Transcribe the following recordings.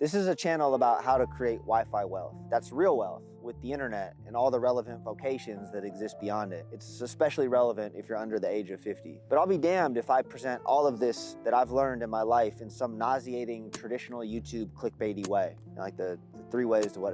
This is a channel about how to create Wi-Fi wealth. That's real wealth with the internet and all the relevant vocations that exist beyond it. It's especially relevant if you're under the age of 50. But I'll be damned if I present all of this that I've learned in my life in some nauseating traditional YouTube clickbaity way. Like the 3 ways to what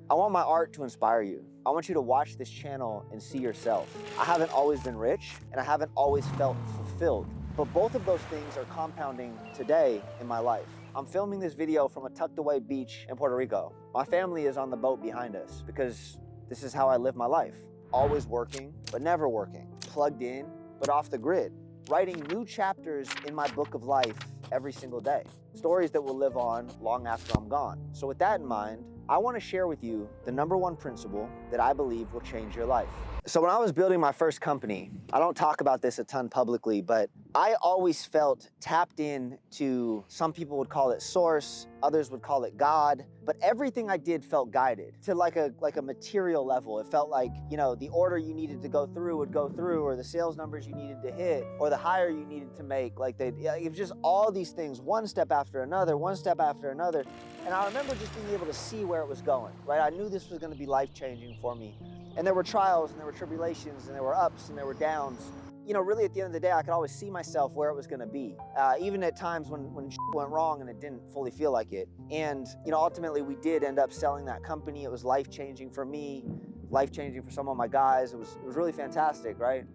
I want my art to inspire you. I want you to watch this channel and see yourself. I haven't always been rich and I haven't always felt fulfilled, but both of those things are compounding today in my life. I'm filming this video from a tucked away beach in Puerto Rico. My family is on the boat behind us because this is how I live my life. Always working, but never working. Plugged in, but off the grid. Writing new chapters in my book of life every single day. Stories that will live on long after I'm gone. So with that in mind, I want to share with you the #1 principle that I believe will change your life. So when I was building my first company, I don't talk about this a ton publicly, but I always felt tapped in to, some people would call it source, others would call it God, but everything I did felt guided to like a material level. It felt like, you know, the order you needed to go through would go through, or the sales numbers you needed to hit, or the hire you needed to make. Like it was just all these things, one step after another, one step after another. And I remember just being able to see where it was going, right? I knew this was going to be life-changing for me. And there were trials and there were tribulations and there were ups and there were downs. You know, really at the end of the day, I could always see myself where it was going to be, even at times when went wrong and it didn't fully feel like it. And, you know, ultimately we did end up selling that company. It was life-changing for me, life-changing for some of my guys. It was really fantastic, right?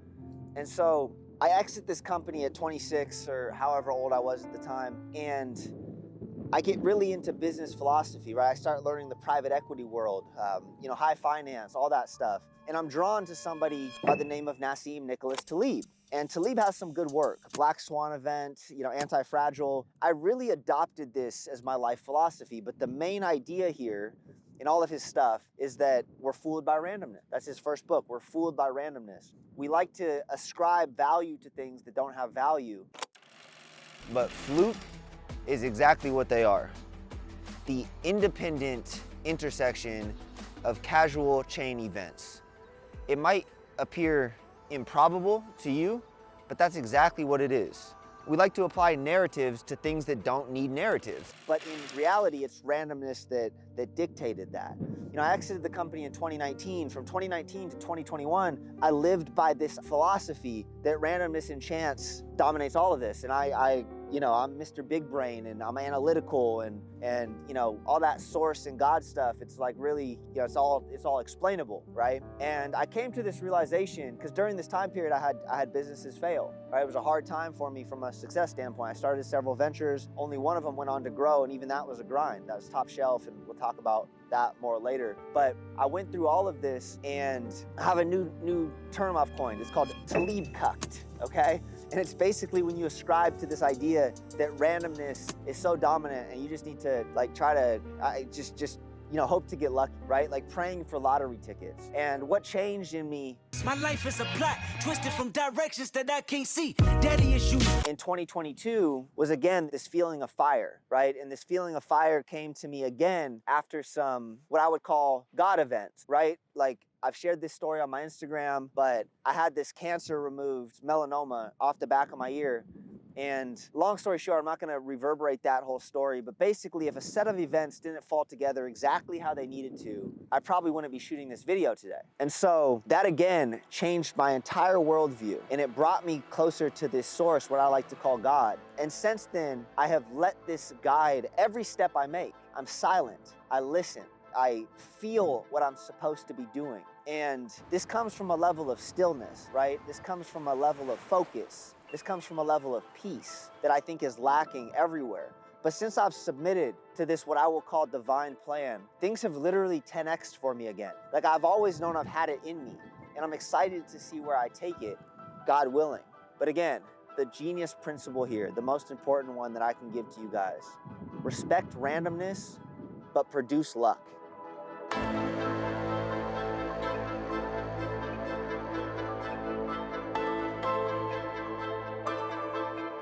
And so I exit this company at 26 or however old I was at the time, and I get really into business philosophy, right? I start learning the private equity world, you know, high finance, all that stuff. And I'm drawn to somebody by the name of Nassim Taleb. And Taleb has some good work, Black Swan event, you know, Anti-Fragile. I really adopted this as my life philosophy, but the main idea here in all of his stuff is that we're fooled by randomness. That's his first book, We're Fooled by Randomness. We like to ascribe value to things that don't have value. But fluke is exactly what they are. The independent intersection of casual chain events. It might appear improbable to you, but that's exactly what it is. We like to apply narratives to things that don't need narratives. But in reality, it's randomness that dictated that. You know, I exited the company in 2019. From 2019 to 2021, I lived by this philosophy that randomness and chance dominates all of this. And you know, I'm Mr. Big Brain and I'm analytical and you know, all that source and God stuff. It's like really, you know, it's all explainable, right? And I came to this realization because during this time period, I had businesses fail, right? It was a hard time for me from a success standpoint. I started several ventures. Only one of them went on to grow, and even that was a grind. That was top shelf, and we'll talk about that more later. But I went through all of this and I have a new term I've coined. It's called Taleb cucked, okay? And it's basically when you ascribe to this idea that randomness is so dominant and you just need to like try to just you know, hope to get lucky, right? Like praying for lottery tickets. And what changed in me, my life is a plot twisted from directions that I can't see. Daddy issues. In 2022 was again this feeling of fire, right? And this feeling of fire came to me again after some what I would call God events, right? Like I've shared this story on my Instagram, but I had this cancer removed, melanoma, off the back of my ear. And long story short, I'm not gonna reverberate that whole story, but basically if a set of events didn't fall together exactly how they needed to, I probably wouldn't be shooting this video today. And so that again changed my entire worldview, and it brought me closer to this source, what I like to call God. And since then, I have let this guide every step I make. I'm silent, I listen, I feel what I'm supposed to be doing. And this comes from a level of stillness, right? This comes from a level of focus. This comes from a level of peace that I think is lacking everywhere. But since I've submitted to this, what I will call divine plan, things have literally 10x'd for me again. Like I've always known I've had it in me, and I'm excited to see where I take it, God willing. But again, the genius principle here, the most important one that I can give to you guys, respect randomness, but produce luck.